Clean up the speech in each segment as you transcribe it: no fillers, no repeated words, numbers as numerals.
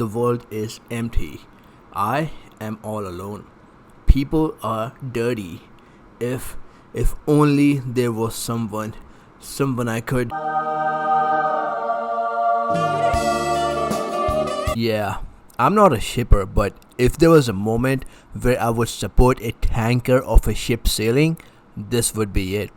The world is empty. I am all alone. People are dirty. If only there was someone I could. Yeah, I'm not a shipper, but if there was a moment where I would support a tanker of a ship sailing, this would be it.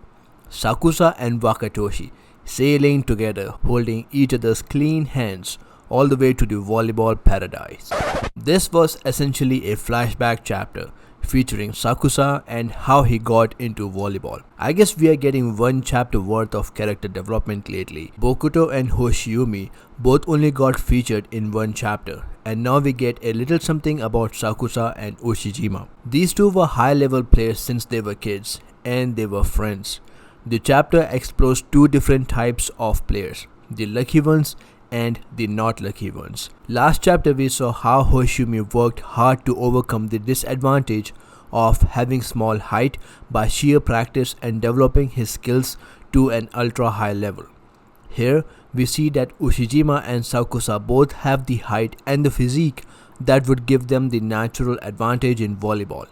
Sakusa and Wakatoshi sailing together, holding each other's clean hands all the way to the volleyball paradise. This was essentially a flashback chapter featuring Sakusa and how he got into volleyball. I guess we are getting one chapter worth of character development lately. Bokuto and Hoshiumi both only got featured in one chapter, and now we get a little something about Sakusa and Ushijima. These two were high-level players since they were kids, and they were friends. The chapter explores two different types of players, the lucky ones and the not lucky ones. Last chapter we saw how Hoshiumi worked hard to overcome the disadvantage of having small height by sheer practice and developing his skills to an ultra high level. Here we see that Ushijima and Sakusa both have the height and the physique that would give them the natural advantage in volleyball.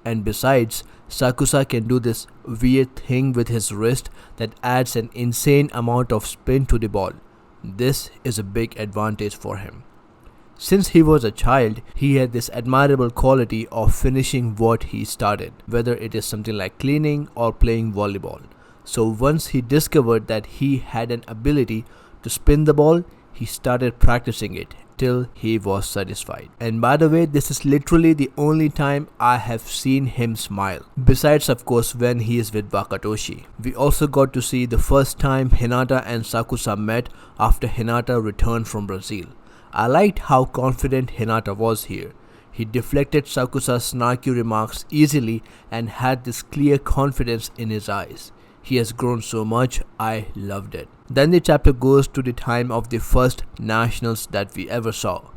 And besides, Sakusa can do this weird thing with his wrist that adds an insane amount of spin to the ball. This is a big advantage for him. Since he was a child, he had this admirable quality of finishing what he started, whether it is something like cleaning or playing volleyball. So once he discovered that he had an ability to spin the ball, he started practicing it till he was satisfied. And by the way, this is literally the only time I have seen him smile. Besides, of course, when he is with Wakatoshi. We also got to see the first time Hinata and Sakusa met after Hinata returned from Brazil. I liked how confident Hinata was here. He deflected Sakusa's snarky remarks easily and had this clear confidence in his eyes. He has grown so much, I loved it. Then the chapter goes to the time of the first nationals that we ever saw.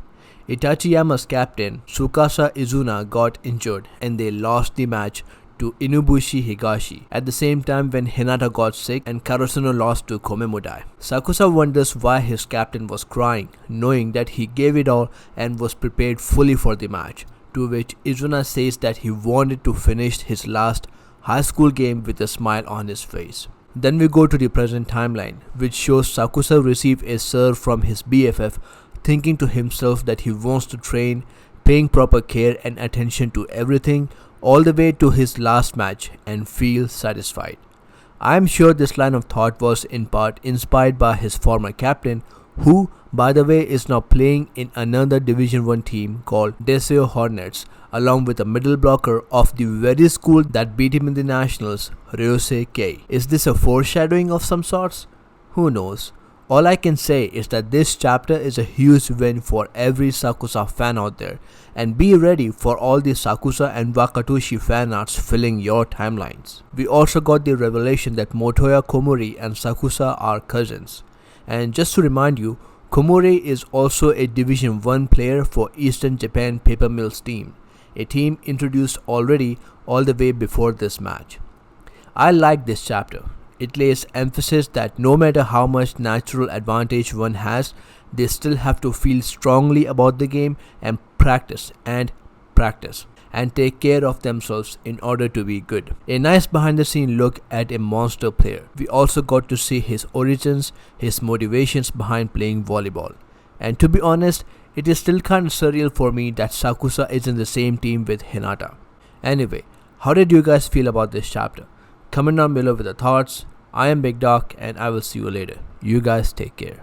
Itachiyama's captain, Tsukasa Izuna, got injured and they lost the match to Inubushi Higashi at the same time when Hinata got sick and Karasuno lost to Komemudai. Sakusa wonders why his captain was crying, knowing that he gave it all and was prepared fully for the match, to which Izuna says that he wanted to finish his last high school game with a smile on his face. Then we go to the present timeline, which shows Sakusa receive a serve from his BFF, thinking to himself that he wants to train, paying proper care and attention to everything, all the way to his last match and feel satisfied. I am sure this line of thought was in part inspired by his former captain, who, by the way, is now playing in another Division 1 team called Deseo Hornets, along with a middle blocker of the very school that beat him in the nationals, Ryosei Kei. Is this a foreshadowing of some sorts? Who knows? All I can say is that this chapter is a huge win for every Sakusa fan out there, and be ready for all the Sakusa and Wakatoshi fan arts filling your timelines. We also got the revelation that Motoya Komori and Sakusa are cousins. And just to remind you, Komori is also a Division 1 player for Eastern Japan Paper Mills team, a team introduced already all the way before this match. I like this chapter. It lays emphasis that no matter how much natural advantage one has, they still have to feel strongly about the game and practice and take care of themselves in order to be good. A nice behind the scene look at a monster player. We also got to see his origins, his motivations behind playing volleyball. And to be honest, it is still kind of surreal for me that Sakusa is in the same team with Hinata. Anyway, how did you guys feel about this chapter? Comment down below with your thoughts. I am Big Doc and I will see you later. You guys take care.